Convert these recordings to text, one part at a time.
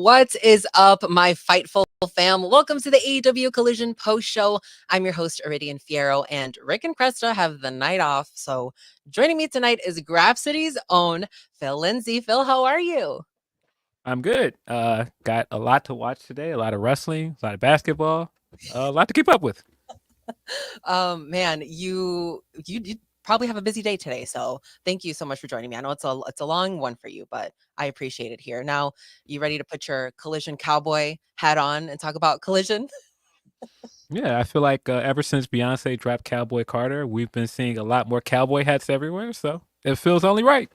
What is up, my Fightful fam? Welcome to the AEW Collision post show. I'm your host, Iridian Fierro, and Rick and Cresta have the night off. So joining me tonight is Graph City's own Phil Lindsay. Phil, how are you? I'm good. Got a lot to watch today, a lot of wrestling, a lot of basketball, a lot to keep up with. Man, you probably have a busy day today, so thank you so much for joining me. I know it's a long one for you, but I appreciate it here. Now, you ready to put your Collision cowboy hat on and talk about Collision? Yeah, I feel like ever since Beyonce dropped Cowboy Carter, we've been seeing a lot more cowboy hats everywhere, so it feels only right.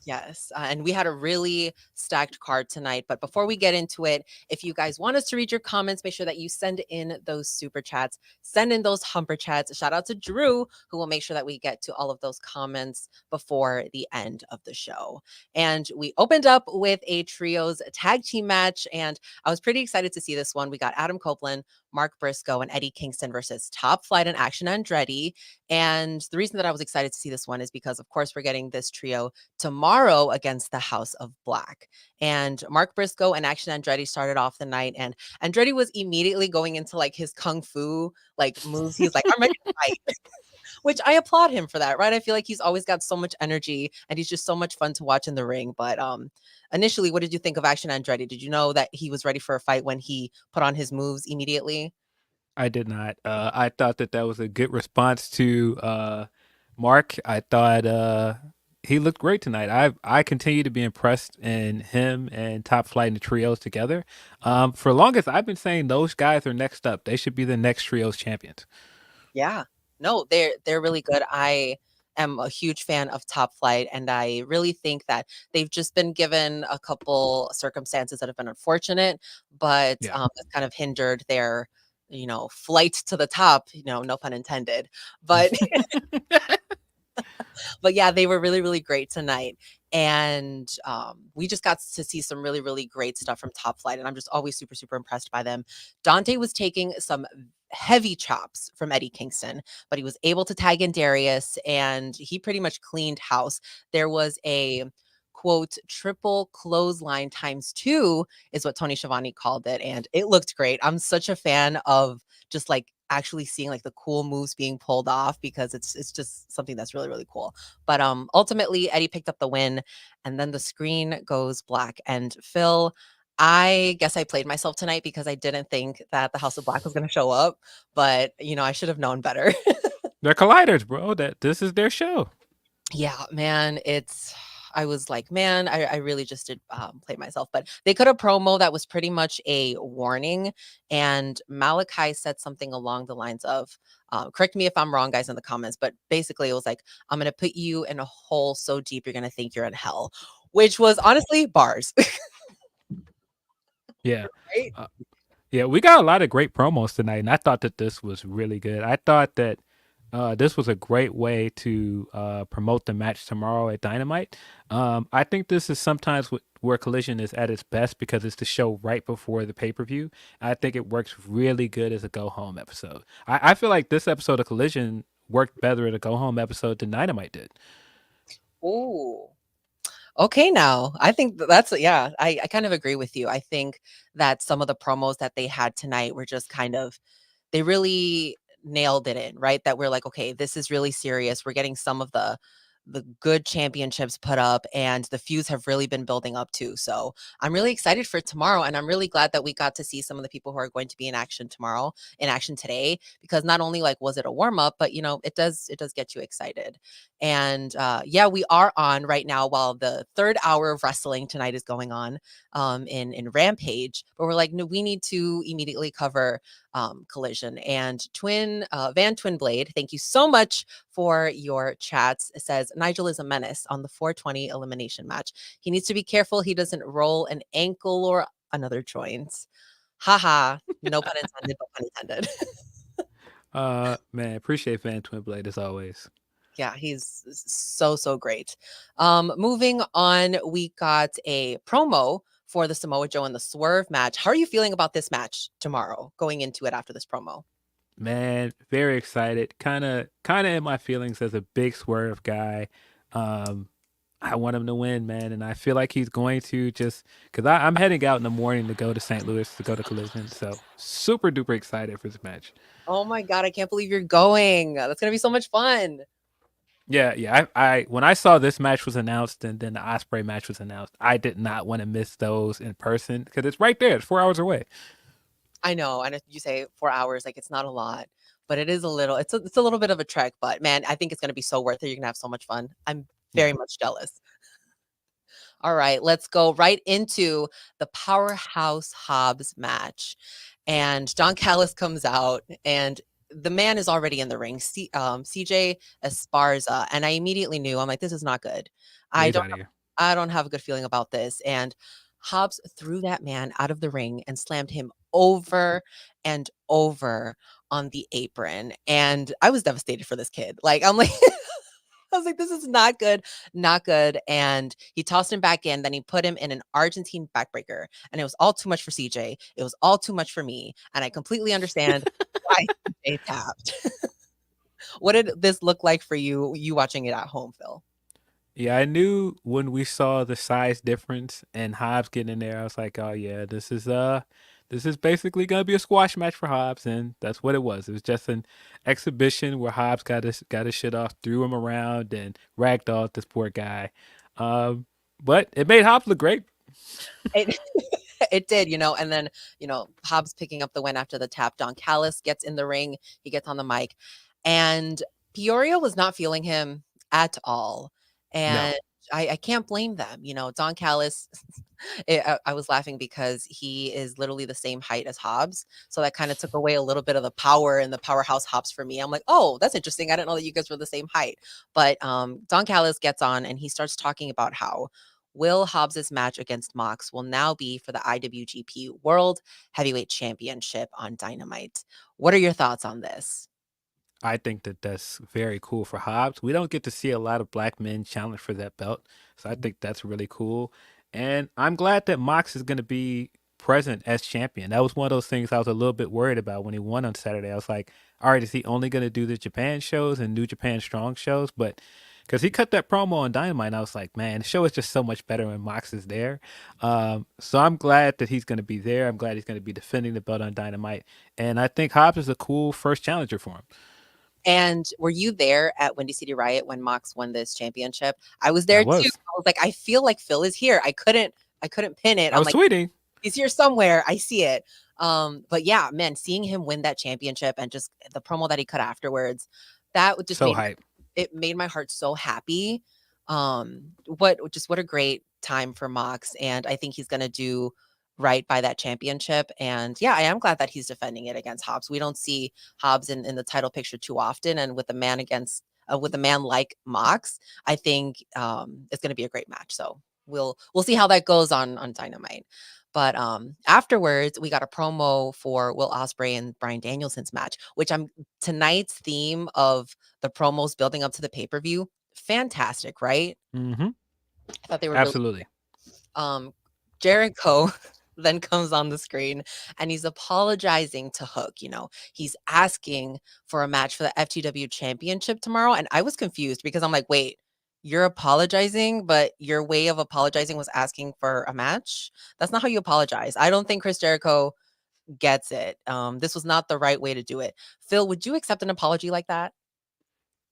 Yes, and we had a really stacked card tonight. But before we get into it, if you guys want us to read your comments, make sure that you send in those super chats, send in those humper chats. Shout out to Drew, who will make sure that we get to all of those comments before the end of the show. And we opened up with a trios tag team match, and I was pretty excited to see this one. We got Adam Copeland, Mark Briscoe, and Eddie Kingston versus Top Flight and Action Andretti. And the reason that I was excited to see this one is because, of course, we're getting this trio tomorrow against the House of Black. And Mark Briscoe and Action Andretti started off the night, and Andretti was immediately going into like his kung fu like moves. He was like, "I'm ready to fight," which I applaud him for that, right? I feel like he's always got so much energy, and he's just so much fun to watch in the ring. But initially, what did you think of Action Andretti? Did you know that he was ready for a fight when he put on his moves immediately? I did not. I thought that was a good response to Mark. I thought he looked great tonight. I continue to be impressed in him and Top Flight and the trios together. For longest, I've been saying those guys are next up. They should be the next trios champions. Yeah. No, they're really good. I am a huge fan of Top Flight, and I really think that they've just been given a couple circumstances that have been unfortunate, but Yeah. it's kind of hindered their, flight to the top, no pun intended. But but yeah, they were really, really great tonight. And we just got to see some really, really great stuff from Top Flight. And I'm just always super, super impressed by them. Dante was taking some heavy chops from Eddie Kingston, but he was able to tag in Darius, and he pretty much cleaned house. There was a quote triple clothesline times two is what Tony Schiavone called it, and it looked great. I'm such a fan of just like actually seeing like the cool moves being pulled off, because it's just something that's really, really cool. But ultimately Eddie picked up the win, and then the screen goes black. And Phil, I guess I played myself tonight because I didn't think that the House of Black was going to show up, but I should have known better. They're colliders, bro. This is their show. Yeah, man, I was like, man, I really just did play myself, but they could have promo that was pretty much a warning. And Malachi said something along the lines of, correct me if I'm wrong, guys, in the comments, but basically it was like, I'm going to put you in a hole so deep you're going to think you're in hell, which was honestly bars. Yeah. Right? Uh, yeah, we got a lot of great promos tonight, and I thought that this was really good. I thought that this was a great way to promote the match tomorrow at Dynamite. I think this is sometimes where Collision is at its best because it's the show right before the pay-per-view. I think it works really good as a go-home episode. I feel like this episode of Collision worked better at a go-home episode than Dynamite did. Ooh. Okay, now I think yeah, I kind of agree with you. I think that some of the promos that they had tonight were just kind of, they really nailed it in, right? That we're like, okay, this is really serious. We're getting some of the good championships put up, and the feuds have really been building up too. So I'm really excited for tomorrow, and I'm really glad that we got to see some of the people who are going to be in action tomorrow, in action today, because not only like was it a warm up, but it does get you excited. And yeah, we are on right now while the third hour of wrestling tonight is going on in Rampage, but we're like, no, we need to immediately cover Collision. And Van Twinblade, thank you so much for your chats. It says Nigel is a menace on the 420 elimination match. He needs to be careful he doesn't roll an ankle or another joint. Haha. No pun intended, but pun intended. Man, appreciate Fan Twin Blade as always. Yeah, he's so great. Moving on, we got a promo for the Samoa Joe and the Swerve match. How are you feeling about this match tomorrow, going into it after this promo? Man, very excited. Kind of in my feelings as a big Swerve guy. Um, I want him to win, man, and I feel like he's going to just because I'm heading out in the morning to go to St. Louis to go to Collision. So super duper excited for this match. Oh my god, I can't believe you're going. That's gonna be so much fun. Yeah, yeah. I when I saw this match was announced and then the Osprey match was announced, I did not want to miss those in person because it's right there. It's 4 hours away. I know, and if you say 4 hours, like it's not a lot, but it is a little. It's a little bit of a trek, but man, I think it's gonna be so worth it. You're gonna have so much fun. I'm Yeah, very much jealous. All right, let's go right into the Powerhouse Hobbs match. And Don Callis comes out, and the man is already in the ring, CJ Esparza. And I immediately knew, I'm like, this is not good. yeah. I He's don't, out of here. I don't have a good feeling about this. And Hobbs threw that man out of the ring and slammed him over and over on the apron. And I was devastated for this kid. Like, I'm like, I was like, this is not good, not good. And he tossed him back in. Then he put him in an Argentine backbreaker. And it was all too much for CJ. It was all too much for me. And I completely understand why CJ tapped. What did this look like for you watching it at home, Phil? Yeah, I knew when we saw the size difference and Hobbs getting in there, I was like, oh yeah, this is basically gonna be a squash match for Hobbs, and that's what it was. It was just an exhibition where Hobbs got his shit off, threw him around, and ragdolled this poor guy. Um, but it made Hobbs look great. It, it did, and then, Hobbs picking up the win after the tap. Don Callis gets in the ring. He gets on the mic. And Peoria was not feeling him at all. No, And I can't blame them. Don Callis, I was laughing because he is literally the same height as Hobbs. So that kind of took away a little bit of the power and the powerhouse Hobbs for me. I'm like, oh, that's interesting. I didn't know that you guys were the same height. But Don Callis gets on and he starts talking about how Will Hobbs's match against Mox will now be for the IWGP World Heavyweight Championship on Dynamite. What are your thoughts on this? I think that that's very cool for Hobbs. We don't get to see a lot of black men challenge for that belt, so I think that's really cool. And I'm glad that Mox is going to be present as champion. That was one of those things I was a little bit worried about when he won on Saturday. I was like, all right, is he only going to do the Japan shows and New Japan Strong shows? But because he cut that promo on Dynamite, and I was like, man, the show is just so much better when Mox is there. So I'm glad that he's going to be there. I'm glad he's going to be defending the belt on Dynamite. And I think Hobbs is a cool first challenger for him. And were you there at Windy City Riot when Mox won this championship? I was I there too. was. I was like, I feel like Phil is here. I couldn't pin it. I I'm was like, tweeting. he's here somewhere. I see it. But yeah, man, seeing him win that championship and just the promo that he cut afterwards, that would just So made hype. it made my heart so happy. What a great time for Mox. And I think he's gonna do right by that championship. And yeah, I am glad that he's defending it against Hobbs. We don't see Hobbs in the title picture too often. And with a man like Mox, I think it's gonna be a great match. So we'll see how that goes on Dynamite. But afterwards, we got a promo for Will Ospreay and Bryan Danielson's match, which I'm tonight's theme of the promos building up to the pay-per-view. Fantastic, right? Mm-hmm. I thought they were really Absolutely. um Jericho then comes on the screen and he's apologizing to Hook. He's asking for a match for the FTW championship tomorrow. And I was confused because I'm like, wait, you're apologizing, but your way of apologizing was asking for a match. That's not how you apologize. I don't think Chris Jericho gets it. This was not the right way to do it. Phil, would you accept an apology like that?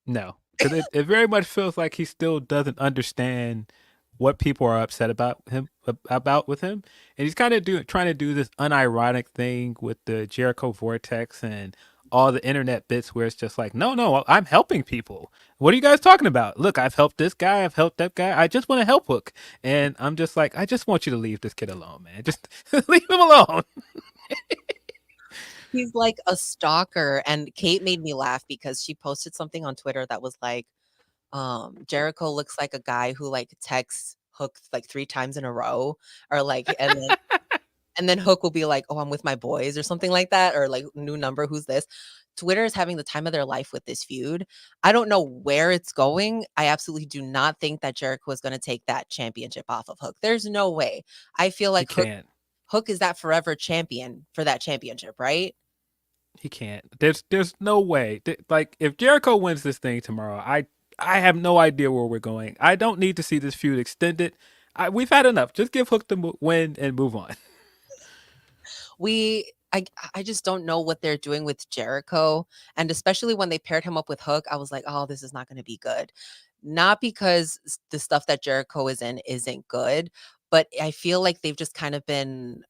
No. Because it very much feels like he still doesn't understand what people are upset about with him. And he's kind of trying to do this unironic thing with the Jericho Vortex and all the internet bits where it's just like, no, I'm helping people. What are you guys talking about? Look, I've helped this guy, I've helped that guy. I just want to help Hook. And I'm just like, I just want you to leave this kid alone, man. Just leave him alone. He's like a stalker. And Kate made me laugh because she posted something on Twitter that was like, Jericho looks like a guy who like texts Hook like 3 times in a row, or like, and then Hook will be like, "Oh, I'm with my boys," or something like that, or like, "New number, who's this?" Twitter is having the time of their life with this feud. I don't know where it's going. I absolutely do not think that Jericho is going to take that championship off of Hook. There's no way. I feel He like Hook can't. Hook is that forever champion for that championship, right? He can't. There's no way. Like if Jericho wins this thing tomorrow, I have no idea where we're going. I don't need to see this feud extended. We've had enough. Just give Hook the win and move on. we I just don't know what they're doing with Jericho, and especially when they paired him up with Hook, I was like, "Oh, this is not going to be good." Not because the stuff that Jericho is in isn't good, but I feel like they've just kind of been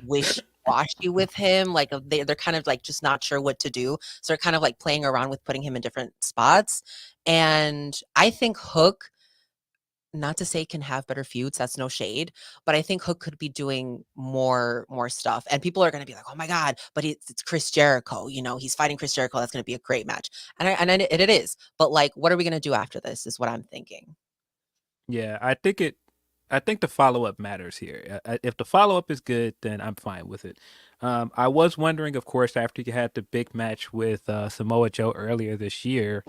wishy-washy with him. Like they're kind of like just not sure what to do. So they're kind of like playing around with putting him in different spots. And I think Hook, not to say can have better feuds, that's no shade, but I think Hook could be doing more stuff. And people are going to be like, "Oh my god, but it's Chris Jericho, he's fighting Chris Jericho. That's going to be a great match." And it is. But like what are we going to do after this is what I'm thinking. Yeah, I think the follow up matters here. If the follow up is good, then I'm fine with it. I was wondering, of course, after you had the big match with Samoa Joe earlier this year,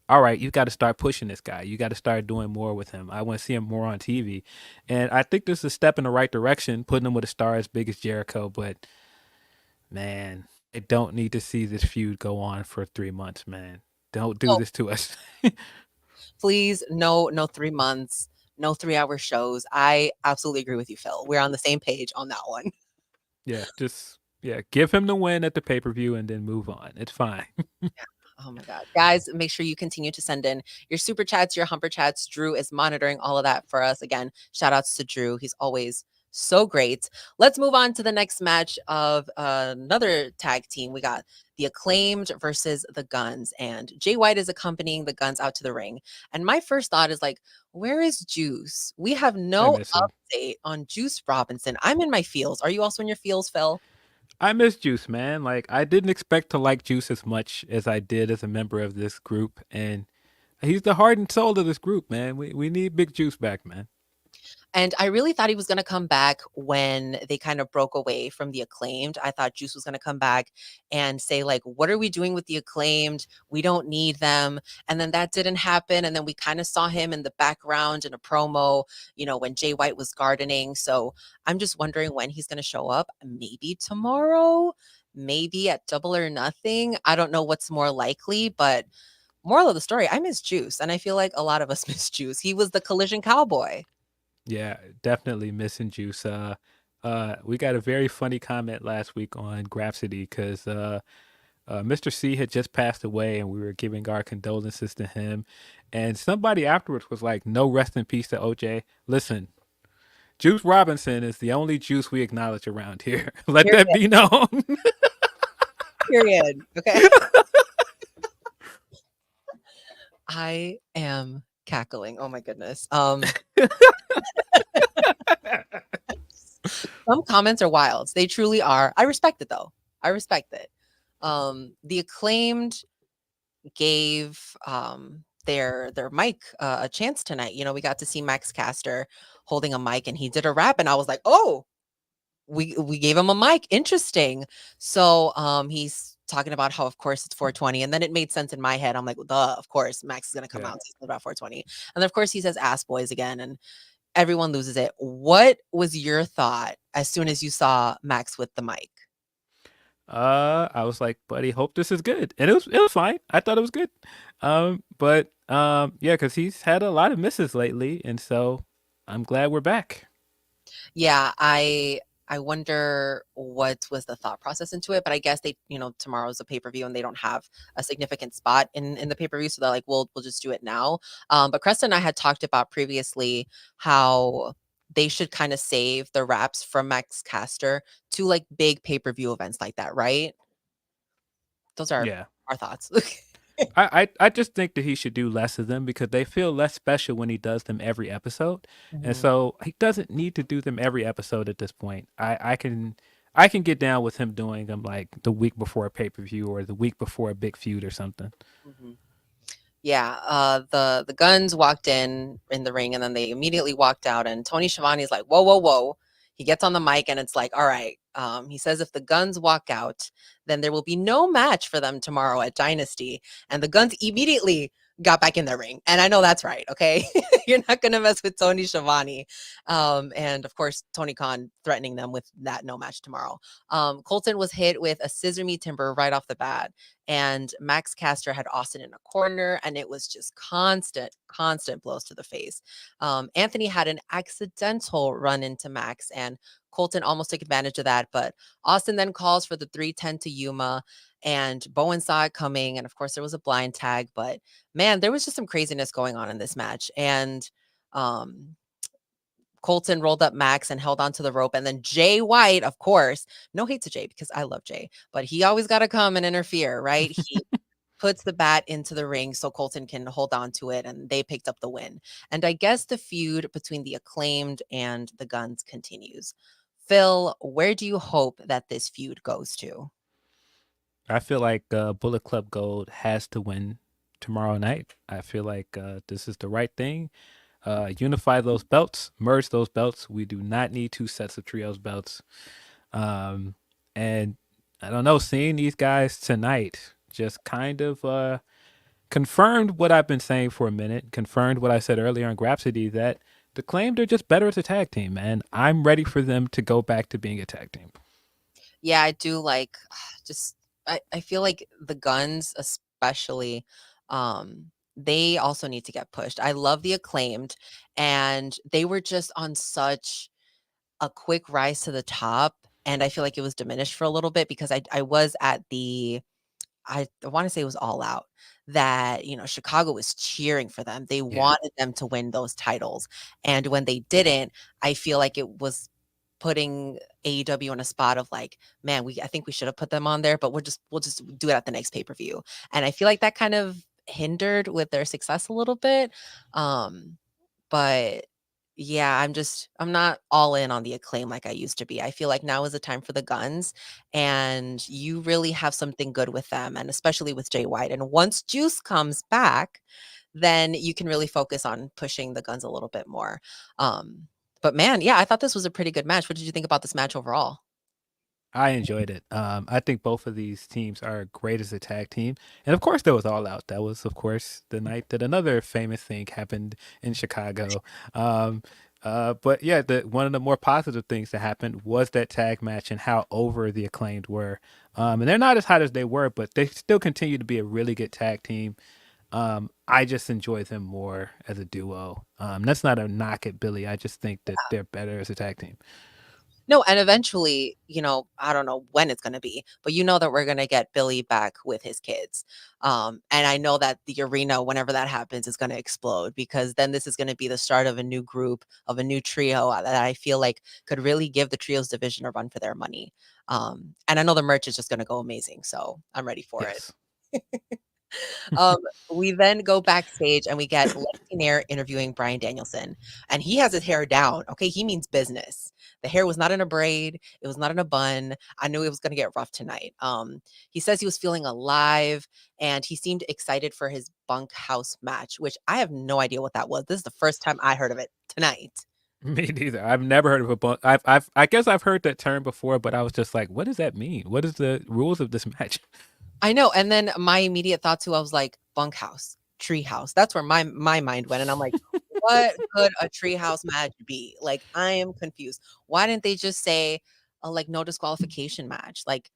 all right, you got to start pushing this guy. You got to start doing more with him. I want to see him more on TV. And I think this is a step in the right direction, putting him with a star as big as Jericho. But man, I don't need to see this feud go on for 3 months, man. Don't do No, this to us. please, no 3 months, no 3-hour shows. I absolutely agree with you, Phil. We're on the same page on that one. Yeah, give him the win at the pay per view and then move on. It's fine. Oh my God. Guys, make sure you continue to send in your super chats, your humper chats. Drew is monitoring all of that for us. Again, shout outs to Drew. He's always so great. Let's move on to the next match of another tag team. We got the Acclaimed versus the Guns, and Jay White is accompanying the Guns out to the ring. And my first thought is like, where is Juice? We have I no miss him. update on Juice Robinson. I'm in my feels. Are you also in your feels, Phil? I miss Juice, man. Like I didn't expect to like Juice as much as I did as a member of this group, and he's the heart and soul of this group, man. We need Big Juice back, man. And I really thought he was going to come back when they kind of broke away from the Acclaimed. I thought Juice was going to come back and say, like, what are we doing with the Acclaimed? We don't need them. And then that didn't happen. And then we kind of saw him in the background in a promo, when Jay White was gardening. So I'm just wondering when he's going to show up. Maybe tomorrow, maybe at Double or Nothing. I don't know what's more likely, but moral of the story, I miss Juice. And I feel like a lot of us miss Juice. He was the Collision cowboy. Yeah, definitely missing Juice. We got a very funny comment last week on Grapsity because Mr. C had just passed away, and we were giving our condolences to him. And somebody afterwards was like, "No rest in peace to OJ." Listen, Juice Robinson is the only Juice we acknowledge around here. Let that Period. be known. Period. Okay. I am cackling. Oh my goodness. Some comments are wild. They truly are. I respect it though. I respect it. The Acclaimed gave their mic a chance tonight. We got to see Max Caster holding a mic and he did a rap and I was like, "Oh, we gave him a mic. Interesting." So he's talking about how of course it's 420 and then it made sense in my head. I'm like, duh, of course Max is going to come Yeah. out and say about 420. And then of course he says ass boys again and everyone loses it. What was your thought as soon as you saw Max with the mic? I was like, buddy, hope this is good. And it was fine. I thought it was good. But yeah, because he's had a lot of misses lately, and so I'm glad we're back. Yeah, I wonder what was the thought process into it, but I guess they, tomorrow's a pay-per-view and they don't have a significant spot in the pay-per-view, so they're like, we'll just do it now. But Cresta and I had talked about previously how they should kind of save the raps from Max Caster to like big pay-per-view events like that, right? Those are Yeah. our thoughts. I just think that he should do less of them because they feel less special when he does them every episode. And Mhm. so he doesn't need to do them every episode at this point. I can get down with him doing them like the week before a pay-per-view or the week before a big feud or something. Mhm. Yeah, the Guns walked in the ring, and then they immediately walked out. And Tony Schiavone is like, "Whoa, whoa, whoa!" He gets on the mic, and it's like, "All right." He says, "If the Guns walk out, then there will be no match for them tomorrow at Dynasty." And the Guns immediately got back in their ring, and I know that's right. Okay, you're not gonna mess with Tony Schiavone, and of course Tony Khan threatening them with that no match tomorrow. Colton was hit with a scissor me timber right off the bat. and Max Caster had Austin in a corner, and it was just constant blows to the face. Anthony had an accidental run into Max, and Colten almost took advantage of that, but Austin then calls for the 310 to Yuma, and Bowens saw it coming, and of course there was a blind tag, but man, there was just some craziness going on in this match, and um Colten rolled up Max and held onto the rope. And then Jay White, of course, no hate to Jay because I love Jay, but he always got to come and interfere, right? He puts the bat into the ring so Colten can hold on to it, and they picked up the win. And I guess the feud between the Acclaimed and the Gunns continues. Phil, where do you hope that this feud goes to? I feel like Bullet Club Gold has to win tomorrow night. I feel like this is the right thing. Unify those belts, merge those belts. We do not need two sets of trios belts. And I don't know, seeing these guys tonight just kind of confirmed what I've been saying for a minute, confirmed what I said earlier on Grapsody, that the Claimed are just better as a tag team, man. I'm ready for them to go back to being a tag team. Yeah, I do like just I feel like the Gunns especially they also need to get pushed. I love the Acclaimed, and they were just on such a quick rise to the top, and I feel like it was diminished for a little bit because I was at the I want to say it was All Out that, Chicago was cheering for them. They Yeah. wanted them to win those titles. And when they didn't, I feel like it was putting AEW in a spot of like, man, I think we should have put them on there, but we'll just do it at the next pay-per-view. And I feel like that kind of hindered with their success a little bit. But yeah, I'm not all in on the Acclaim like I used to be. I feel like now is the time for the Gunns, and you really have something good with them, and especially with Jay White. And once Juice comes back, then you can really focus on pushing the Gunns a little bit more. But man, yeah, I thought this was a pretty good match. What did you think about this match overall? I enjoyed it. I think both of these teams are great as a tag team. And of course, there was All Out. That was, of course, the night that another famous thing happened in Chicago. Um, but yeah, one of the more positive things that happened was that tag match and how over the Acclaimed were. And they're not as hot as they were, but they still continue to be a really good tag team. I just enjoy them more as a duo. That's not a knock at Billy. I just think that they're better as a tag team. No, and eventually, I don't know when it's going to be, but that we're going to get Billy back with his kids. And I know that the arena, whenever that happens, is going to explode, because then this is going to be the start of a new group, of a new trio that I feel like could really give the trios division a run for their money. And I know the merch is just going to go amazing. So I'm ready for it. Yes. Um, we then go backstage and we get Lexi Nair interviewing Bryan Danielson, and he has his hair down. Okay, he means business. The hair was not in a braid. It was not in a bun. I knew it was going to get rough tonight. He says he was feeling alive, and he seemed excited for his Bunkhouse match, which I have no idea what that was. This is the first time I heard of it tonight. Me neither. I've never heard of a bunk. I guess I've heard that term before, but I was just like, what does that mean? What is the rules of this match? I know. And then my immediate thought too, I was like, bunkhouse, treehouse. That's where my mind went. And I'm like, what could a treehouse match be? Like, I am confused. Why didn't they just say a like no disqualification match? Like,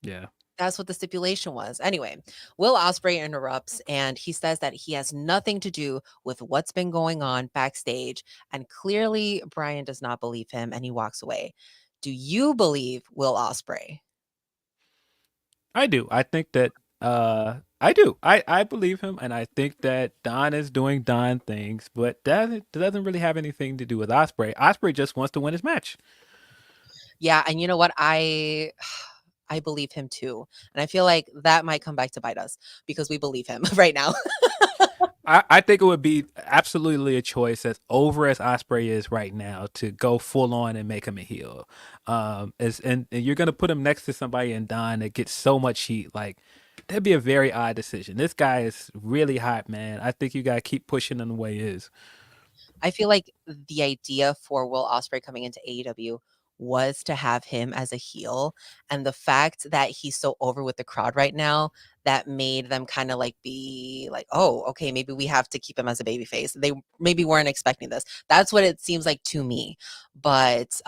Yeah. that's what the stipulation was. Anyway, Will Ospreay interrupts, and he says that he has nothing to do with what's been going on backstage. And clearly Bryan does not believe him, and he walks away. Do you believe Will Ospreay? I do. I think that I do. I believe him, and I think that Don is doing Don things, but that doesn't really have anything to do with Osprey. Osprey just wants to win his match. Yeah, and you know what? I believe him too. And I feel like that might come back to bite us because we believe him right now. I think it would be absolutely a choice as over as Osprey is right now to go full on and make him a heel. And you're gonna put him next to somebody in Don that gets so much heat. Like, that'd be a very odd decision. This guy is really hot, man. I think you gotta keep pushing him the way he is. I feel like the idea for Will Ospreay coming into AEW was to have him as a heel, and the fact that he's so over with the crowd right now, that made them kind of like be like, oh, okay, maybe we have to keep him as a baby face. They maybe weren't expecting this. That's what it seems like to me. But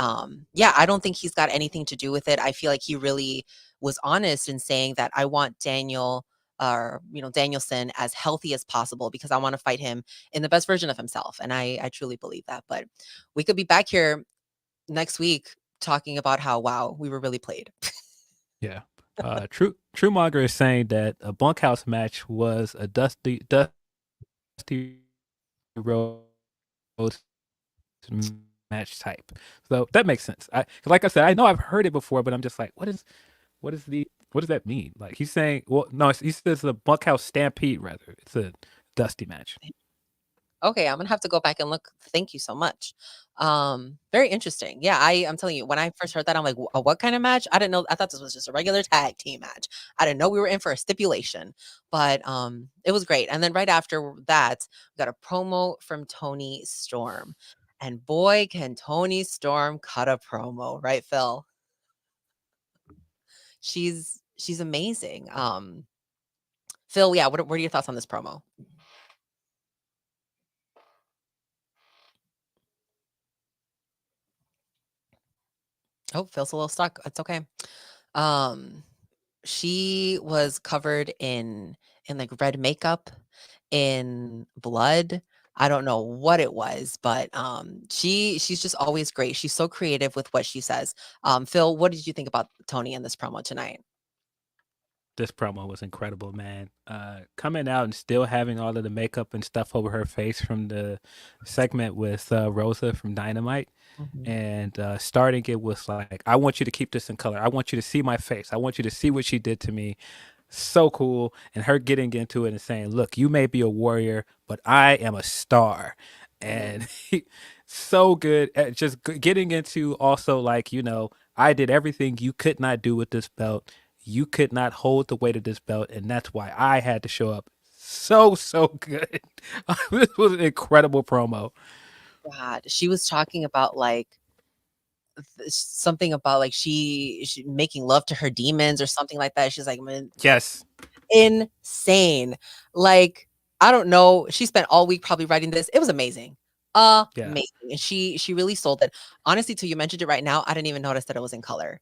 yeah, I don't think he's got anything to do with it. I feel like he really was honest in saying that I want Danielson as healthy as possible because I want to fight him in the best version of himself. And I truly believe that. But we could be back here next week talking about how, wow, we were really played. Yeah. Truemonger is saying that a bunkhouse match was a dusty Rose match type. So that makes sense. Like I said, I know I've heard it before, but I'm just like, what does that mean? Like he's saying, well, no, he says a bunkhouse stampede rather. It's a dusty match. Okay, I'm gonna have to go back and look. Thank you so much. Very interesting. Yeah, I'm telling you, when I first heard that, I'm like, what kind of match? I didn't know. I thought this was just a regular tag team match. I didn't know we were in for a stipulation, but it was great. And then right after that, we got a promo from Toni Storm, and boy, can Toni Storm cut a promo, right, Phil? She's amazing. Phil, yeah, what are your thoughts on this promo? Oh, Phil's a little stuck. It's okay. Um, she was covered in like red makeup, in blood. I don't know what it was, but she's just always great. She's so creative with what she says. Phil, what did you think about Tony in this promo tonight? This promo was incredible, man. Coming out and still having all of the makeup and stuff over her face from the segment with Rosa from Dynamite, Mhm. and starting it was like, I want you to keep this in color. I want you to see my face. I want you to see what she did to me. So cool. And her getting into it and saying, look, you may be a warrior, but I am a star. And so good at just getting into also like, I did everything you could not do with this belt. You could not hold the weight of this belt, and that's why I had to show up. So good. This was an incredible promo. God, she was talking about like something about like she making love to her demons or something like that. She's like, man, Yes. insane. Like, I don't know. She spent all week probably writing this. It was amazing. Yeah. Amazing. And she really sold it. Honestly, till you mentioned it right now, I didn't even notice that it was in color.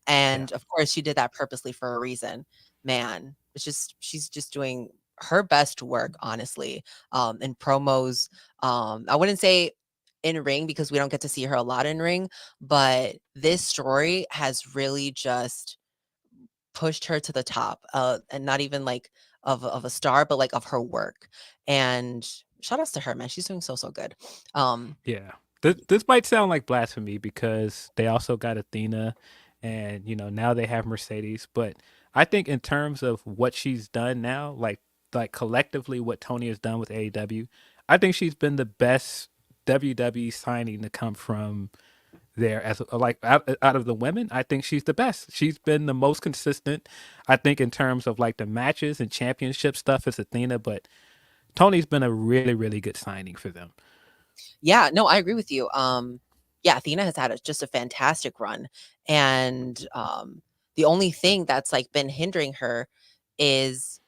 Yeah. And of course, she did that purposely for a reason. Man, she's just doing her best work, honestly. In promos. I wouldn't say in ring because we don't get to see her a lot in ring, but this story has really just pushed her to the top, and not even like of a star, but like of her work. And shout outs to her, man. She's doing so good. Um, Yeah. This might sound like blasphemy because they also got Athena and now they have Mercedes, but I think in terms of what she's done now, like collectively what Tony has done with AEW, I think she's been the best WWE signing to come from there as like out of the women. I think she's the best. She's been the most consistent. I think in terms of like the matches and championship stuff is Athena, but Tony's been a really good signing for them. yeah, no, I agree with you. Yeah, Athena has had just a fantastic run, and the only thing that's like been hindering her is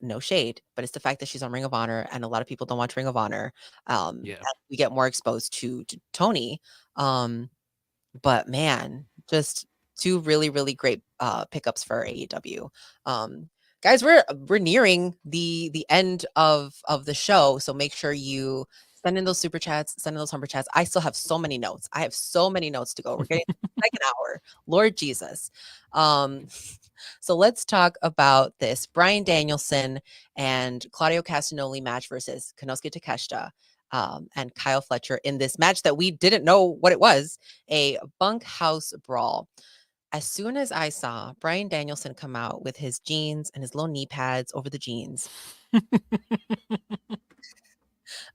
no shade, but it's the fact that she's on Ring of Honor, and a lot of people don't watch Ring of Honor. Yeah. And we get more exposed to Tony. Um, But man, just two really great pickups for AEW. Guys, we're nearing the end of the show, so make sure you send in those super chats, send in those humber chats. I still have so many notes. I have so many notes to go. We're getting to the second hour. Lord Jesus. Um, so let's talk about this Bryan Danielson and Claudio Castagnoli match versus Konosuke Takeshita, and Kyle Fletcher in this match that we didn't know what it was, a bunkhouse brawl. As soon as I saw Bryan Danielson come out with his jeans and his little knee pads over the jeans,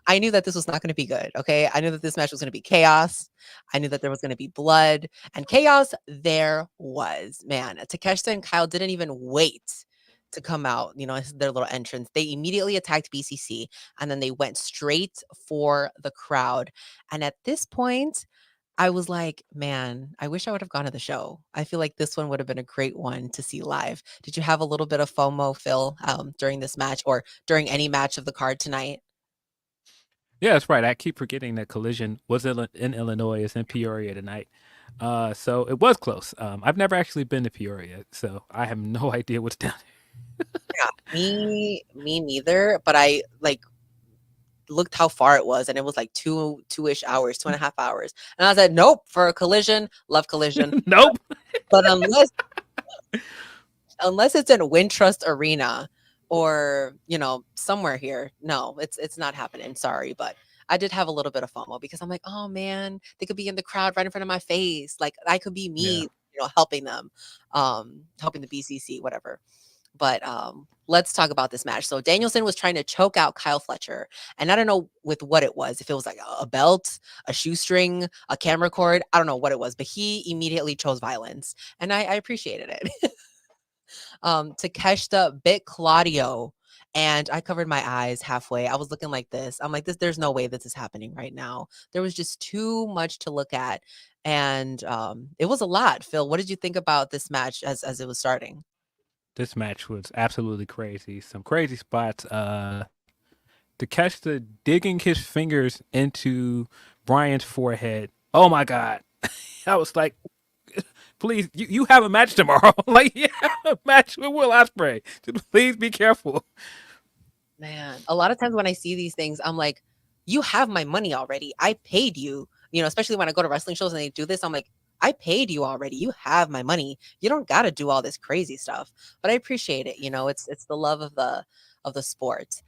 I knew that this was not going to be good. Okay. I knew that this match was going to be chaos. I knew that there was going to be blood and chaos. There was, man. Takeshita and Kyle didn't even wait to come out, their little entrance. They immediately attacked BCC and then they went straight for the crowd. And at this point, I was like, man, I wish I would have gone to the show. I feel like this one would have been a great one to see live. Did you have a little bit of FOMO, Phil, during this match or during any match of the card tonight? Yeah, that's right. I keep forgetting that Collision was in Illinois. It's in Peoria tonight. So it was close. I've never actually been to Peoria, so I have no idea what's down Yeah, me neither. But I like looked how far it was, and it was like two-ish hours, 2.5 hours. And I said, nope, for a Collision, love Collision. there. Nope. But unless it's in Wintrust Arena or somewhere here, no, it's not happening. Sorry, but I did have a little bit of FOMO because I'm like, oh man, they could be in the crowd right in front of my face. Like I could be Yeah. me, helping them, helping the BCC, whatever. But let's talk about this match. So Danielson was trying to choke out Kyle Fletcher, and I don't know with what it was. If it was like a belt, a shoestring, a camera cord, I don't know what it was, but he immediately chose violence, and I appreciated it. Takeshita bit Claudio, and I covered my eyes halfway. I was looking like this. I'm like, there's no way this is happening right now. There was just too much to look at. And it was a lot. Phil, what did you think about this match as it was starting? This match was absolutely crazy. Some crazy spots. To catch the digging his fingers into Bryan's forehead. Oh my god. I was like, please, you have a match tomorrow. Like, you have a match with Will Ospreay. Please be careful. Man, a lot of times when I see these things, I'm like, you have my money already. I paid you, especially when I go to wrestling shows and they do this, I'm like, I paid you already. You have my money. You don't got to do all this crazy stuff. But I appreciate it. It's the love of the sport.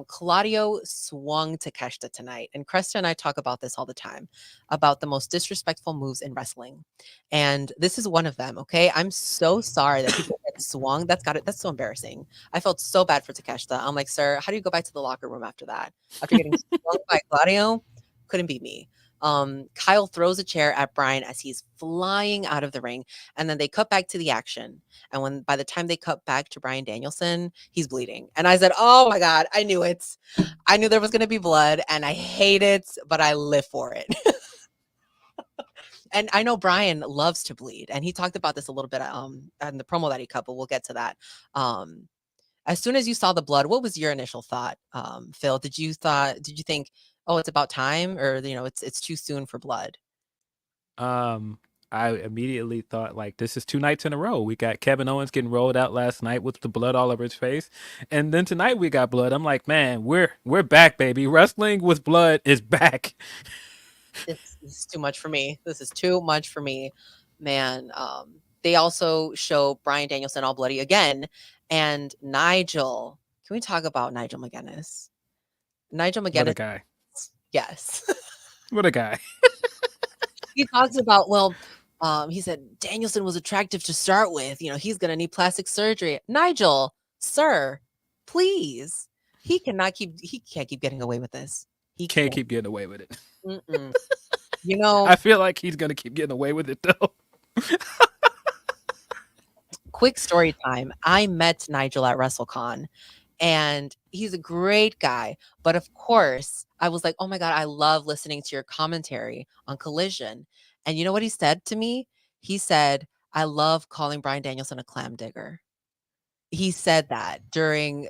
Claudio swung Takeshita tonight, and Cresta and I talk about this all the time about the most disrespectful moves in wrestling, and this is one of them. Okay, I'm so sorry that people get swung. That's so embarrassing. I felt so bad for Takeshita. I'm like, sir, how do you go back to the locker room after that? After getting swung by Claudio, couldn't be me. Kyle throws a chair at Bryan as he's flying out of the ring, and then they cut back to the action. And by the time they cut back to Bryan Danielson, he's bleeding. And I said, "Oh my God, I knew it! I knew there was going to be blood, and I hate it, but I live for it." And I know Bryan loves to bleed, and he talked about this a little bit in the promo that he cut, but we'll get to that. As soon as you saw the blood, what was your initial thought, Phil? Did you think, oh, it's about time, or it's too soon for blood? Um, I immediately thought, like, this is 2 nights in a row. We got Kevin Owens getting rolled out last night with the blood all over his face, and then tonight we got blood. I'm like, man, we're back, baby. Wrestling with blood is back. It's too much for me. This is too much for me, man. They also show Bryan Danielson all bloody again, and Nigel. Can we talk about Nigel McGuinness? Nigel What a McGuinness, guy. yes. What a guy. He talks about, well, he said Danielson was attractive to start with. He's gonna need plastic surgery. Nigel, sir, please. He can't keep getting away with this. He Can't can't. keep getting away with it. Mm-mm. You know, I feel like he's gonna keep getting away with it though. quick story time. I met Nigel at WrestleCon, and he's a great guy. But of course, I was like, oh my God, I love listening to your commentary on Collision. And you know what he said to me? He said, I love calling Bryan Danielson a clam digger. He said that during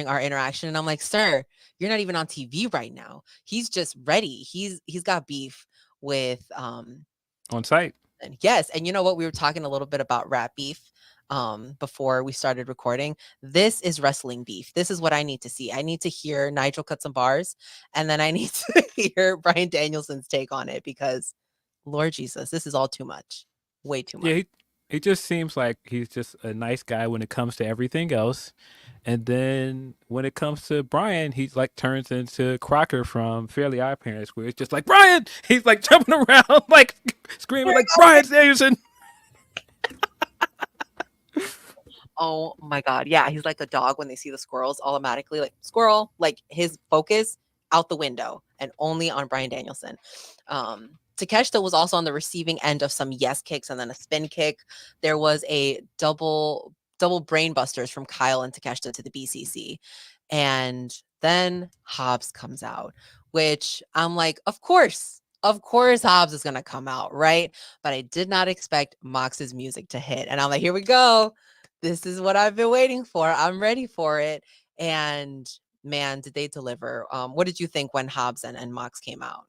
our interaction. And I'm like, sir, you're not even on TV right now. He's just ready. He's got beef with On site. and yes, and you know what? We were talking a little bit about rap beef before we started recording. This is wrestling beef. This is what I need to see. I need to hear Nigel cut some bars, and then I need to hear Bryan Danielson's take on it because Lord Jesus, this is all too much. Way too Yeah, much. he just seems like he's just a nice guy when it comes to everything else. And then when it comes to Bryan, he's like turns into Crocker from Fairly Odd Parents, where it's just like Bryan. He's like jumping around, like screaming, like Bryan Danielson. Oh my God. Yeah, he's like a dog when they see the squirrels automatically, like squirrel, like his focus out the window and only on Bryan Danielson. Takeshita was also on the receiving end of some yes kicks and then a spin kick. There was a double brain busters from Kyle and Takeshita to the BCC. And then Hobbs comes out, which I'm like, of course. Of course, Hobbs is going to come out, right? But I did not expect Mox's music to hit. And I'm like, here we go. This is what I've been waiting for. I'm ready for it. And man, did they deliver. What did you think when Hobbs and Mox came out?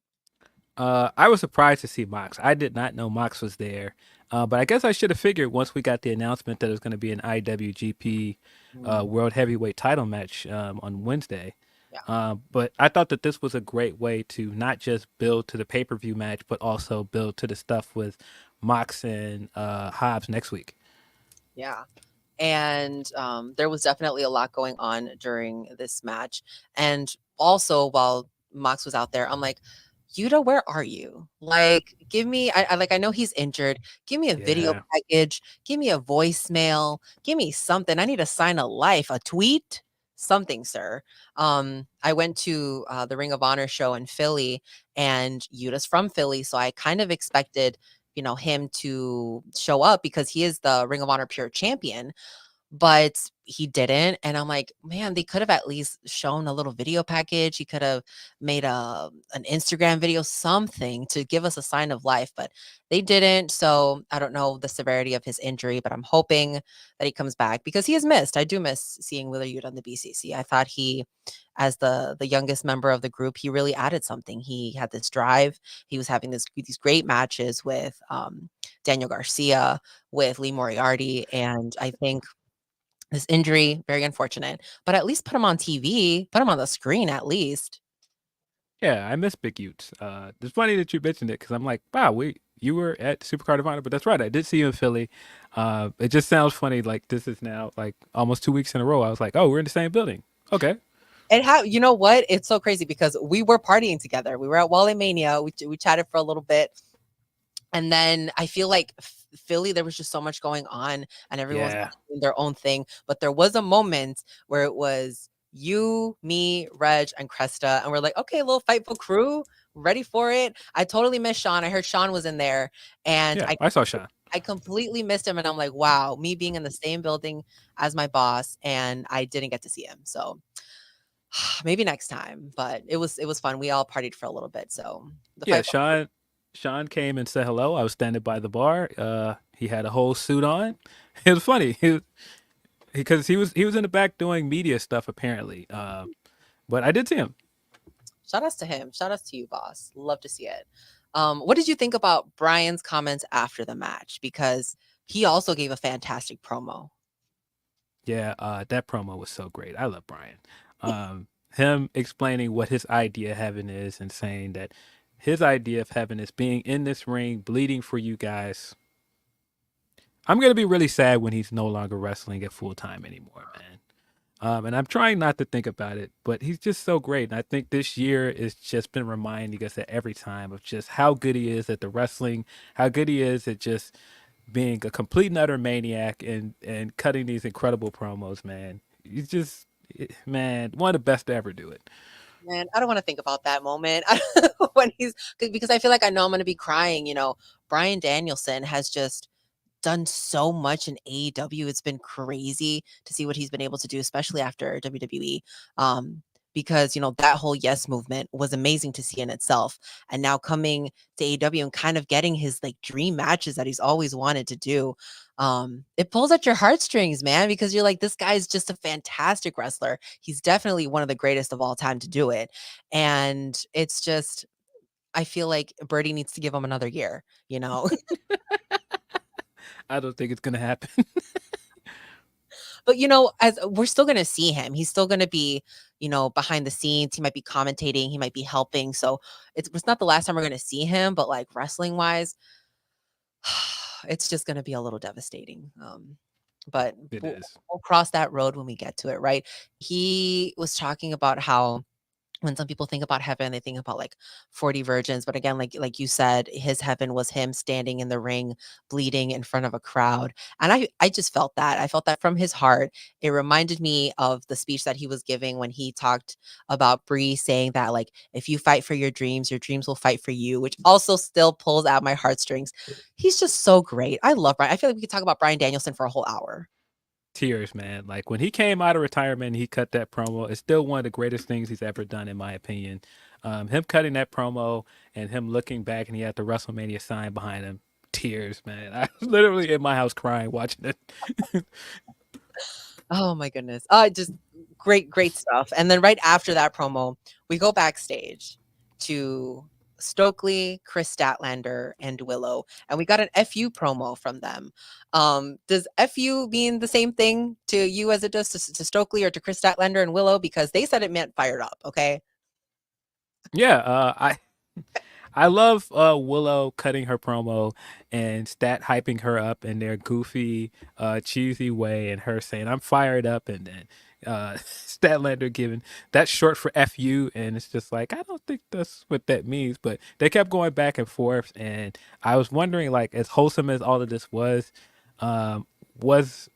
I was surprised to see Mox. I did not know Mox was there. But I guess I should have figured once we got the announcement that it was going to be an IWGP Mm, World Heavyweight title match on Wednesday. yeah. But I thought that this was a great way to not just build to the pay per view match, but also build to the stuff with Mox and Hobbs next week. Yeah. And there was definitely a lot going on during this match. And also, while Mox was out there, I'm like, Yuta, where are you? Like, give me, I know he's injured. Give me a video Yeah. package. Give me a voicemail. Give me something. I need a sign of life, a tweet, something, sir. I went to the Ring of Honor show in Philly, and Yuta's from Philly, so I kind of expected, him to show up because he is the Ring of Honor Pure Champion, but he didn't. And I'm like, man, they could have at least shown a little video package. He could have made an Instagram video, something to give us a sign of life, but they didn't. So I don't know the severity of his injury, but I'm hoping that he comes back because he is missed. I do miss seeing Wheeler Yuta on the BCC. I thought he, as the youngest member of the group, he really added something. He had this drive. He was having these great matches with Daniel Garcia, with Lee Moriarty, and I think this injury, very unfortunate, but at least put him on TV, put him on the screen at least. Yeah, I miss Big Utes. It's funny that you mentioned it because I'm like, wow, you were at Supercard of Honor, but that's right, I did see you in Philly. It just sounds funny, like this is now like almost 2 weeks in a row. I was like, oh, we're in the same building. Okay. You know what? It's so crazy because we were partying together. We were at Wale Mania. We chatted for a little bit. And then I feel like Philly, there was just so much going on and everyone was Yeah. doing their own thing. But there was a moment where it was you, me, Reg, and Cresta. And we're like, okay, little Fightful crew, ready for it. I totally missed Sean. I heard Sean was in there. And Yeah, I saw Sean. I completely missed him. And I'm like, wow, me being in the same building as my boss. And I didn't get to see him. So maybe next time. But it was fun. We all partied for a little bit. So the Yeah, Fightful crew. Sean came and said hello. I was standing by the bar. He had a whole suit on. It was funny. Because he was in the back doing media stuff apparently. But I did see him. Shout outs to him. Shout outs to you, boss. Love to see it. What did you think about Bryan's comments after the match? Because he also gave a fantastic promo. Yeah, that promo was so great. I love Bryan. Him explaining what his idea of heaven is and saying that his idea of heaven is being in this ring, bleeding for you guys. I'm gonna be really sad when he's no longer wrestling at full time anymore, man. And I'm trying not to think about it, but he's just so great. And I think this year has just been reminding us that every time of just how good he is at the wrestling, how good he is at just being a complete and utter maniac and cutting these incredible promos, man. He's just, man, one of the best to ever do it. Man, I don't want to think about that moment when because I feel like I know I'm going to be crying. Bryan Danielson has just done so much in AEW. It's been crazy to see what he's been able to do, especially after WWE. Because that whole yes movement was amazing to see in itself. And now coming to AEW and kind of getting his like dream matches that he's always wanted to do. It pulls at your heartstrings, man, because you're like, this guy's just a fantastic wrestler. He's definitely one of the greatest of all time to do it. And it's just, I feel like Birdie needs to give him another year, you know? I don't think it's gonna happen. But as we're still going to see him, he's still going to be, behind the scenes. He might be commentating, he might be helping. So it's not the last time we're going to see him, but like wrestling wise, it's just going to be a little devastating. But It we'll, is. we'll cross that road when we get to it, right? He was talking about how when some people think about heaven, they think about like 40 virgins. But again, like you said, his heaven was him standing in the ring, bleeding in front of a crowd. And I just felt that. I felt that from his heart. It reminded me of the speech that he was giving when he talked about Bree saying that, like, if you fight for your dreams will fight for you, which also still pulls at my heartstrings. He's just so great. I love Brian. I feel like we could talk about Bryan Danielson for a whole hour. Tears, man. Like when he came out of retirement, he cut that promo. It's still one of the greatest things he's ever done, in my opinion. Him cutting that promo and him looking back, and he had the WrestleMania sign behind him. Tears, man. I was literally in my house crying watching it. Oh my goodness. Just great stuff. And then right after that promo, we go backstage to Stokely, Chris Statlander, and Willow. And we got an FU promo from them. Does FU mean the same thing to you as it does to Stokely or to Chris Statlander and Willow? Because they said it meant fired up, okay? Yeah, I love Willow cutting her promo and Stat hyping her up in their goofy, cheesy way, and her saying "I'm fired up," and then Statlander giving that's short for "fu," and it's just like I don't think that's what that means. But they kept going back and forth, and I was wondering, like, as wholesome as all of this um, was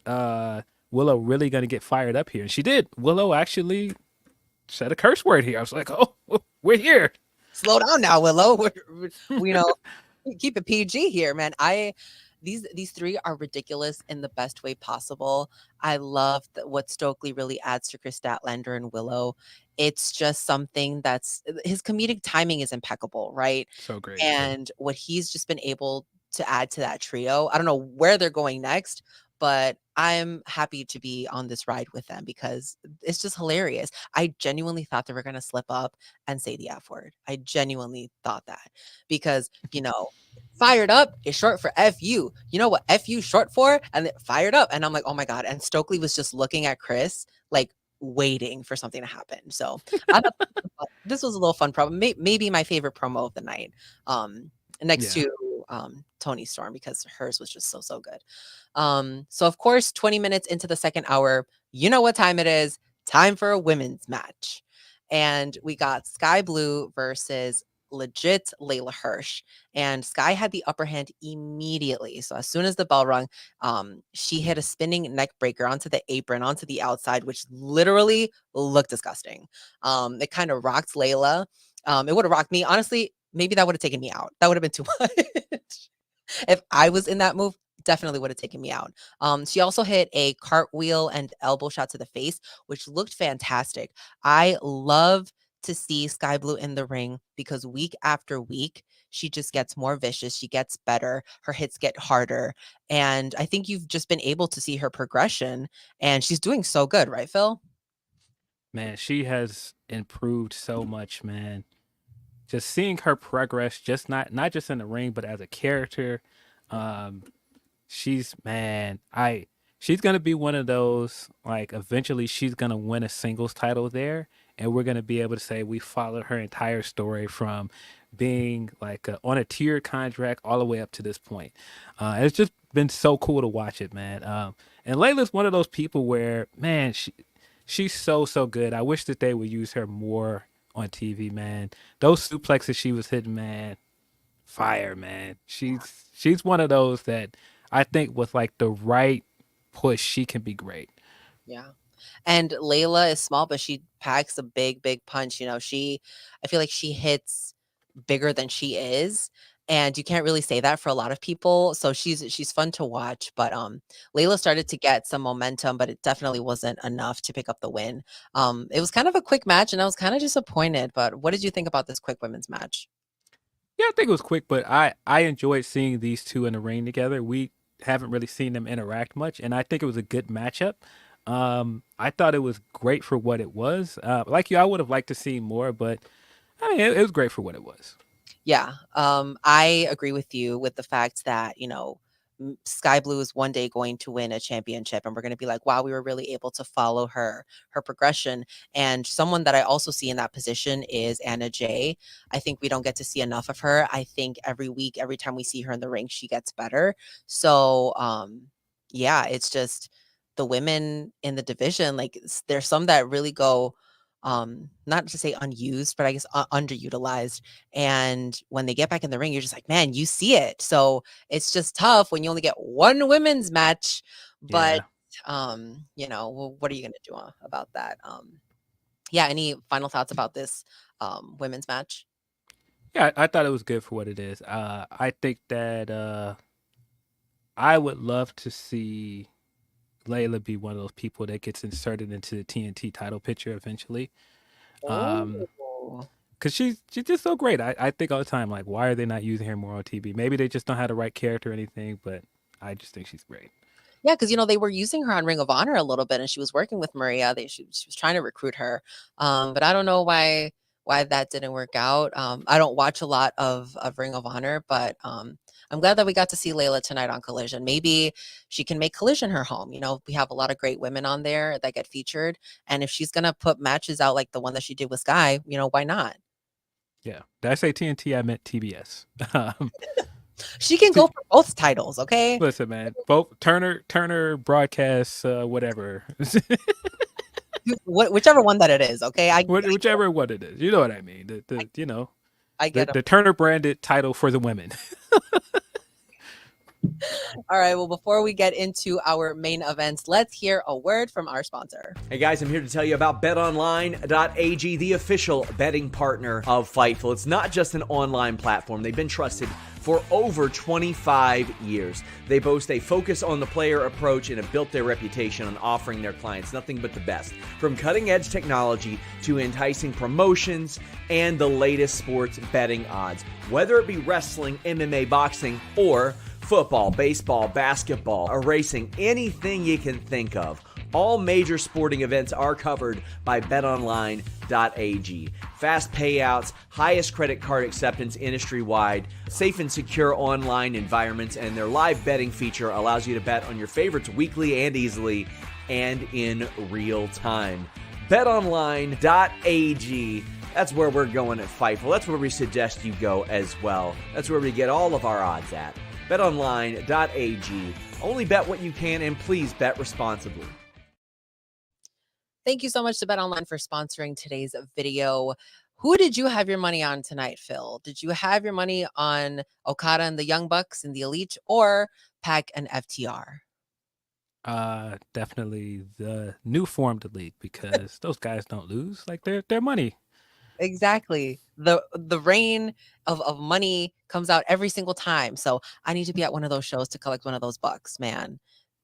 Willow really going to get fired up here? And she did. Willow actually said a curse word here. I was like, oh, we're here. Slow down now, Willow. We know keep it PG here, man. These three are ridiculous in the best way possible. I love what Stokely really adds to Chris Statlander and Willow. It's just something that's his comedic timing is impeccable, right? So great. And what he's just been able to add to that trio. I don't know where they're going next, but I'm happy to be on this ride with them because it's just hilarious. I genuinely thought they were going to slip up and say the F word. I genuinely thought that because, fired up is short for FU. You know what FU short for? And fired up. And I'm like, oh my God. And Stokely was just looking at Chris, like waiting for something to happen. So I thought this was a little fun promo. Maybe my favorite promo of the night. Next Yeah. to Toni Storm because hers was just so good. So of course, 20 minutes into the second hour, you know what time it is. Time for a women's match. And we got Skye Blue versus legit Leyla Hirsch. And Skye had the upper hand immediately. So as soon as the bell rung, she hit a spinning neck breaker onto the apron, onto the outside, which literally looked disgusting. It kind of rocked Leyla. It would have rocked me. Honestly, maybe that would have taken me out. That would have been too much. If I was in that move, definitely would have taken me out. She also hit a cartwheel and elbow shot to the face, which looked fantastic. I love to see Skye Blue in the ring because week after week, she just gets more vicious. She gets better. Her hits get harder. And I think you've just been able to see her progression and she's doing so good, right, Phil? Man, she has improved so much, man. Just seeing her progress, just not just in the ring, but as a character. Um, she's man, she's gonna be one of those, like, eventually she's gonna win a singles title there, and we're gonna be able to say we followed her entire story from being like on a tiered contract all the way up to this point. It's just been so cool to watch it, man. And Layla's one of those people where, man, she's so good. I wish that they would use her more on TV, man. Those suplexes she was hitting, man, fire, man. She's one of those that I think with like the right push, she can be great. Yeah. And Leyla is small, but she packs a big punch. I feel like she hits bigger than she is. And you can't really say that for a lot of people. So she's fun to watch. But Leyla started to get some momentum, but it definitely wasn't enough to pick up the win. It was kind of a quick match, and I was kind of disappointed. But what did you think about this quick women's match? Yeah, I think it was quick, but I enjoyed seeing these two in the ring together. We haven't really seen them interact much, and I think it was a good matchup. I thought it was great for what it was. Like you, I would have liked to see more, but I mean, it was great for what it was. Yeah, I agree with you with the fact that, Sky Blue is one day going to win a championship and we're going to be like, wow, we were really able to follow her progression. And someone that I also see in that position is Anna Jay. I think we don't get to see enough of her. I think every week, every time we see her in the ring, she gets better. So, yeah, it's just the women in the division, like there's some that really go not to say unused, but I guess underutilized. And when they get back in the ring, you're just like, man, you see it. So it's just tough when you only get one women's match. But Yeah. what are you gonna do about that? Yeah, any final thoughts about this women's match? Yeah, I thought it was good for what it is. I think that I would love to see Layla be one of those people that gets inserted into the TNT title picture eventually. Um, Oh. Cause she's just so great. I think all the time, like, why are they not using her more on TV? Maybe they just don't have the right character or anything, but I just think she's great. Yeah, because they were using her on Ring of Honor a little bit, and she was working with Maria. She was trying to recruit her, but I don't know why why that didn't work out. I don't watch a lot of Ring of Honor, but I'm glad that we got to see Leyla tonight on Collision. Maybe she can make Collision her home. We have a lot of great women on there that get featured, and if she's gonna put matches out like the one that she did with Skye, why not? Yeah. Did I say TNT? I meant TBS. She can go for both titles, okay? Listen, man. Both Turner broadcasts, whatever. Whichever one that it is, okay? Whichever one it is. You know what I mean. I get it. The Turner branded title for the women. All right. Well, before we get into our main events, let's hear a word from our sponsor. Hey guys, I'm here to tell you about betonline.ag, the official betting partner of Fightful. It's not just an online platform. They've been trusted for over 25 years. They boast a focus on the player approach and have built their reputation on offering their clients nothing but the best. From cutting-edge technology to enticing promotions and the latest sports betting odds. Whether it be wrestling, MMA, boxing, or football, baseball, basketball, or racing, anything you can think of. All major sporting events are covered by betonline.ag. Fast payouts, highest credit card acceptance industry-wide, safe and secure online environments, and their live betting feature allows you to bet on your favorites weekly and easily and in real time. betonline.ag. That's where we're going at Fightful. That's where we suggest you go as well. That's where we get all of our odds at. betonline.ag. Only bet what you can, and please bet responsibly. Thank you so much to BetOnline for sponsoring today's video. Who did you have your money on tonight, Phil? Did you have your money on Okada and the Young Bucks and the Elite, or Pac and FTR? Definitely the new formed Elite, because those guys don't lose. Like, they're money. Exactly. The rain of money comes out every single time. So I need to be at one of those shows to collect one of those bucks, man.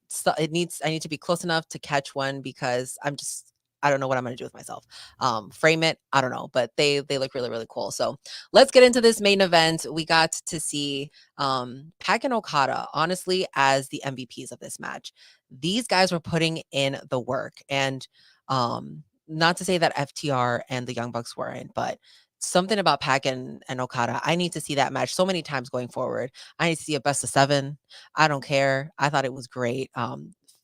So I need to be close enough to catch one, because I don't know what I'm gonna do with myself. Frame it, I don't know, but they look really, really cool. So let's get into this main event. We got to see Pac and Okada, honestly, as the MVPs of this match. These guys were putting in the work, and not to say that FTR and the Young Bucks weren't, but something about Pac and Okada, I need to see that match so many times going forward. I need to see a best of 7. I don't care. I thought it was great.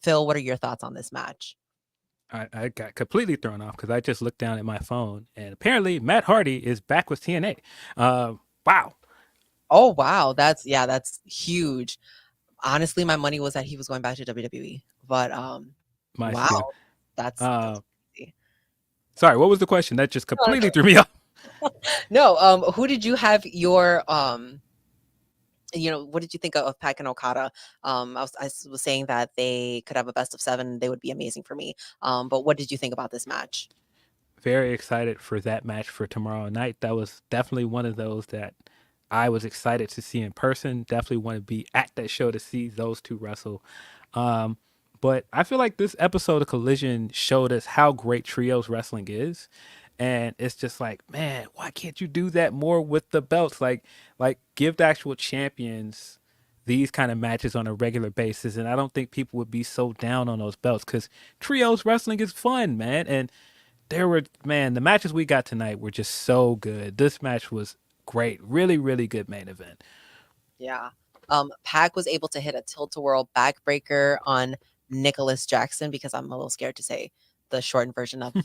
Phil, what are your thoughts on this match? I got completely thrown off because I just looked down at my phone, and apparently Matt Hardy is back with TNA. Wow. Oh, wow. That's huge. Honestly, my money was that he was going back to WWE, but wow. That's crazy. Sorry, what was the question? That just completely threw me off. No, who did you have your what did you think of Pac and Okada? I was saying that they could have a best of 7. They would be amazing for me. But what did you think about this match? Very excited for that match for tomorrow night. That was definitely one of those that I was excited to see in person. Definitely want to be at that show to see those two wrestle. But I feel like this episode of Collision showed us how great trios wrestling is. And it's just like, man, why can't you do that more with the belts? Like give the actual champions these kind of matches on a regular basis. And I don't think people would be so down on those belts, because trios wrestling is fun, man. And the matches we got tonight were just so good. This match was great. Really, really good main event. Yeah. Pac was able to hit a tilt-a-whirl backbreaker on Nicholas Jackson, because I'm a little scared to say the shortened version of the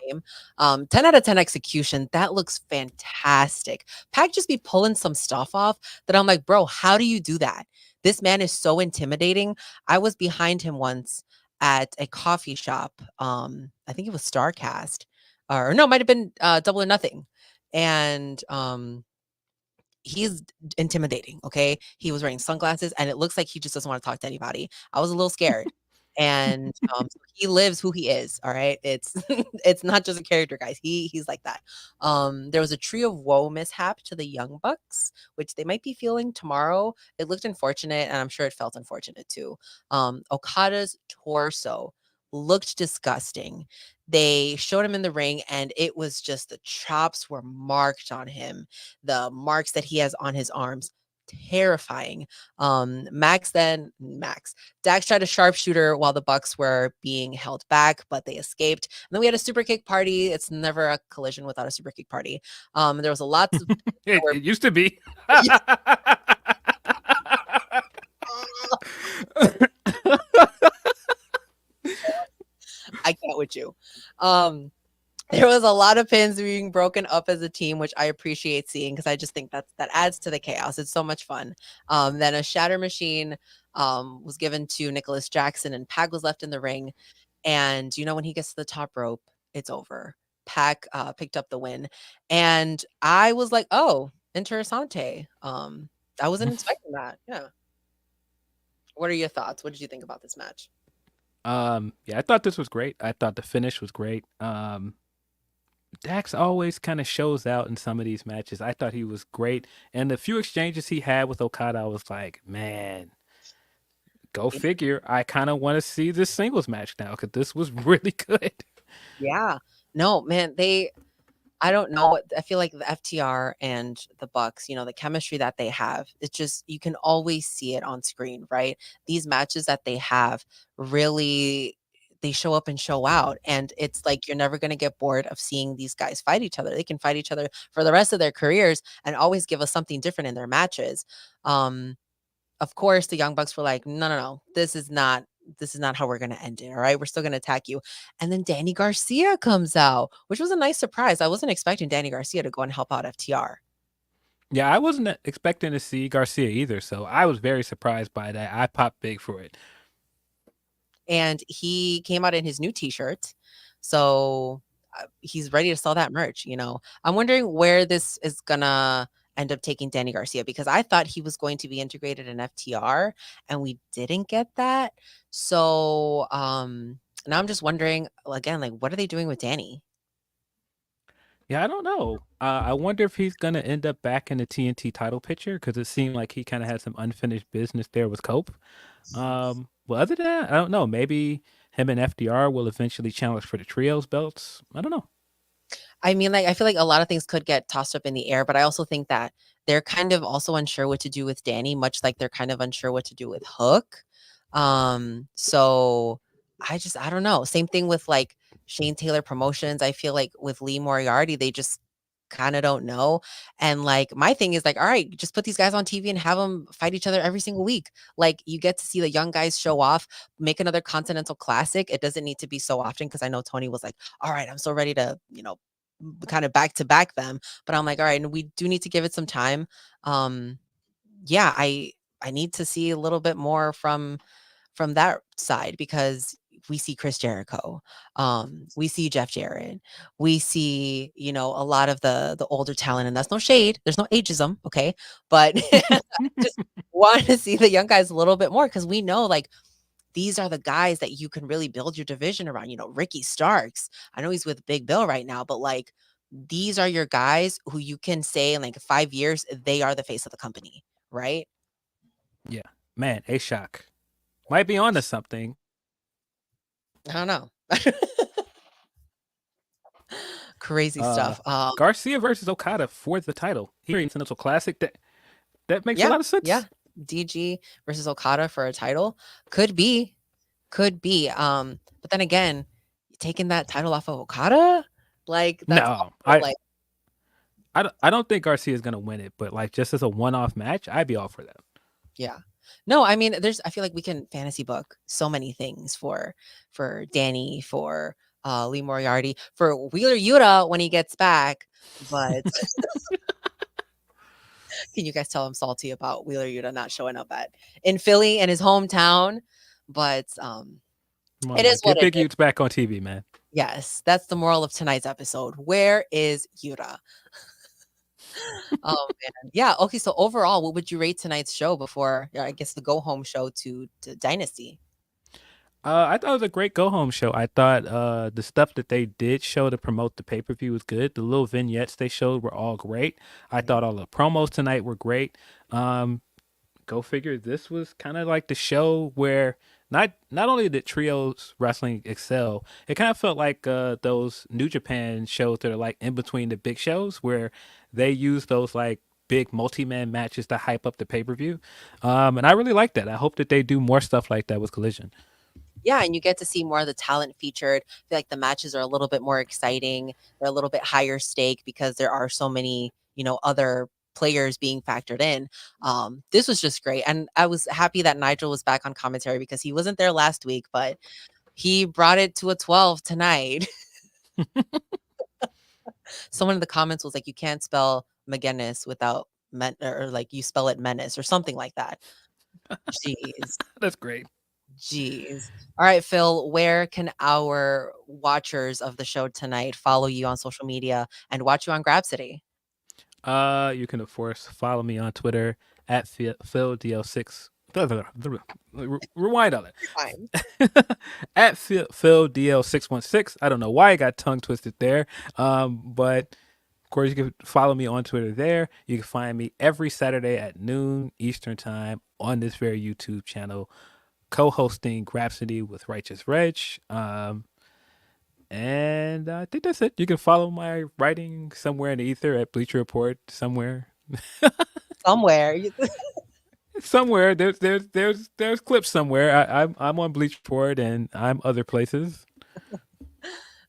name. 10 out of 10 execution. That looks fantastic. Pac just be pulling some stuff off that I'm like, bro, how do you do that? This man is so intimidating. I was behind him once at a coffee shop. I think it was Starcast, or no, it might have been Double or Nothing. And he's intimidating. Okay. He was wearing sunglasses, and it looks like he just doesn't want to talk to anybody. I was a little scared. And he lives who he is. All right. It's it's not just a character, guys. He's like that. There was a Tree of Woe mishap to the Young Bucks, which they might be feeling tomorrow. It looked unfortunate, and I'm sure it felt unfortunate too. Okada's torso looked disgusting. They showed him in the ring, and it was just, the chops were marked on him. The marks that he has on his arms, terrifying. Dax tried a sharpshooter while the Bucks were being held back, but they escaped. And then we had a super kick party. It's never a collision without a super kick party. There was a lots of it used to be. I can't with you. There was a lot of pins being broken up as a team, which I appreciate seeing because I just think that adds to the chaos. It's so much fun. Then a shatter machine was given to Nicholas Jackson, and Pac was left in the ring. And when he gets to the top rope, it's over. Pac picked up the win, and I was like, "Oh, interessante." I wasn't expecting that. Yeah. What are your thoughts? What did you think about this match? Yeah, I thought this was great. I thought the finish was great. Dax always kind of shows out in some of these matches. I thought he was great. And the few exchanges he had with Okada, I was like, man, go figure. I kind of want to see this singles match now because this was really good. Yeah. No, man, I don't know. I feel like the FTR and the Bucks, the chemistry that they have, it's just, you can always see it on screen, right? These matches that they have really, they show up and show out. And it's like, you're never going to get bored of seeing these guys fight each other. They can fight each other for the rest of their careers and always give us something different in their matches. Of course, the Young Bucks were like, no, this is not how we're going to end it. All right. We're still going to attack you. And then Danny Garcia comes out, which was a nice surprise. I wasn't expecting Danny Garcia to go and help out FTR. Yeah, I wasn't expecting to see Garcia either. So I was very surprised by that. I popped big for it. And he came out in his new t-shirt. So he's ready to sell that merch. I'm wondering where this is going to end up taking Danny Garcia, because I thought he was going to be integrated in FTR and we didn't get that. So now I'm just wondering again, like, what are they doing with Danny? Yeah, I don't know. I wonder if he's gonna end up back in the TNT title picture because it seemed like he kind of had some unfinished business there with Cope. Well, other than that, I don't know. Maybe him and FDR will eventually challenge for the trios belts. I don't know. I mean, like, I feel like a lot of things could get tossed up in the air, but I also think that they're kind of also unsure what to do with Danny, much like they're kind of unsure what to do with Hook. So I don't know. Same thing with like Shane Taylor Promotions. I feel like with Lee Moriarty, they just kind of don't know. And like, my thing is like, all right, just put these guys on TV and have them fight each other every single week. Like, you get to see the young guys show off, make another Continental Classic. It doesn't need to be so often, because I know Tony was like, all right, I'm so ready to, kind of back to back them. But I'm like, all right, and we do need to give it some time. Yeah, I need to see a little bit more from that side, because we see Chris Jericho, we see Jeff Jarrett, we see, a lot of the older talent, and that's no shade, there's no ageism, okay, but just want to see the young guys a little bit more, because we know, like, these are the guys that you can really build your division around. Ricky Starks, I know he's with Big Bill right now, but like, these are your guys who you can say in like 5 years, they are the face of the company, right? Yeah, man, A-Shock might be onto something. I don't know. Crazy stuff. Garcia versus Okada for the title. Here in Continental Classic. That makes a lot of sense. Yeah. DG versus Okada for a title. Could be. But then again, taking that title off of Okada? Like, that's no, I don't think Garcia is gonna win it, but like, just as a one-off match, I'd be all for that. Yeah. No, I mean, I feel like we can fantasy book so many things for Danny, for Lee Moriarty, for Wheeler Yuta when he gets back. But can you guys tell I'm salty about Wheeler Yuta not showing up in Philly, in his hometown? But it is what it is. Big Utes back on TV, man. Yes, that's the moral of tonight's episode. Where is Yuta? Oh man, yeah. Okay, so overall, what would you rate tonight's show before, I guess, the go home show to Dynasty? I thought it was a great go home show. I thought the stuff that they did show to promote the pay-per-view was good. The little vignettes they showed were all great. I thought all the promos tonight were great. Go figure, this was kind of like the show where not only did trios wrestling excel, it kind of felt like those New Japan shows that are like in between the big shows, where they use those like big multi-man matches to hype up the pay-per-view. And I really like that. I hope that they do more stuff like that with Collision. Yeah, and you get to see more of the talent featured. I feel like the matches are a little bit more exciting. They're a little bit higher stake because there are so many, other players being factored in. This was just great. And I was happy that Nigel was back on commentary because he wasn't there last week, but he brought it to a 12 tonight. Someone in the comments was like, you can't spell McGinnis without or like you spell it menace or something like that. Jeez. That's great. Jeez. All right, Phil, where can our watchers of the show tonight follow you on social media and watch you on Grab City? You can, of course, follow me on Twitter at PhilDL6. Rewind on it. Fine. At PhilDL616. I don't know why I got tongue twisted there. But of course, you can follow me on Twitter there. You can find me every Saturday at noon Eastern time on this very YouTube channel, co-hosting Grapsody with Righteous Reg. And I think that's it. You can follow my writing somewhere in the ether at Bleacher Report somewhere. Somewhere. Somewhere there's clips somewhere. I'm on Bleacher Report and I'm other places.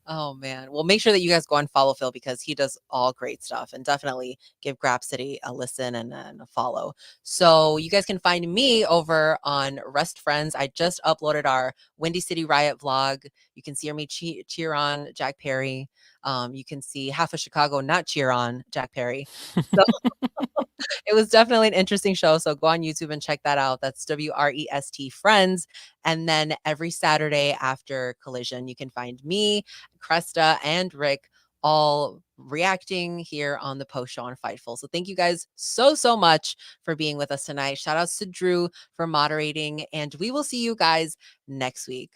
Oh man. Well, make sure that you guys go and follow Phil because he does all great stuff, and definitely give Grapsody a listen and a follow. So you guys can find me over on Rest Friends. I just uploaded our Windy City Riot vlog. You can see me cheer on Jack Perry. You can see half of Chicago not cheer on Jack Perry. So it was definitely an interesting show. So go on YouTube and check that out. That's WREST Friends. And then every Saturday after Collision, you can find me, Cresta, and Rick all reacting here on the post show on Fightful. So thank you guys so much for being with us tonight. Shout outs to Drew for moderating, and we will see you guys next week.